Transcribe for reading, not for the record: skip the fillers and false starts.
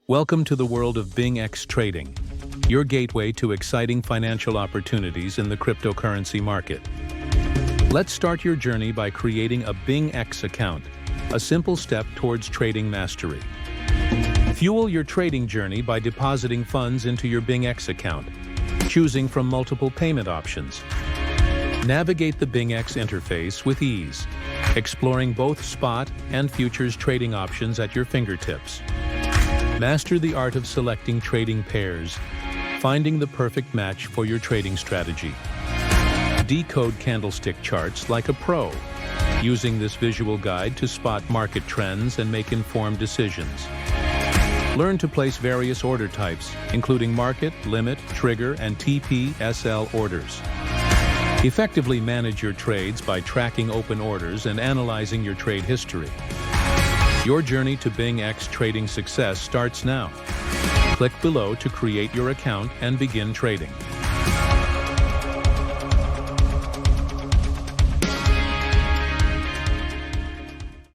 Welcome to the world of BingX Trading, your gateway to exciting financial opportunities in the cryptocurrency market. Let's start your journey by creating a BingX account, a simple step towards trading mastery. Fuel your trading journey by depositing funds into your BingX account, choosing from multiple payment options. Navigate the BingX interface with ease, exploring both spot and futures trading options at your fingertips. Master the art of selecting trading pairs, finding the perfect match for your trading strategy. Decode candlestick charts like a pro, using this visual guide to spot market trends and make informed decisions. Learn to place various order types, including market, limit, trigger, and TP/SL orders. Effectively manage your trades by tracking open orders and analyzing your trade history. Your journey to BingX trading success starts now. Click below to create your account and begin trading.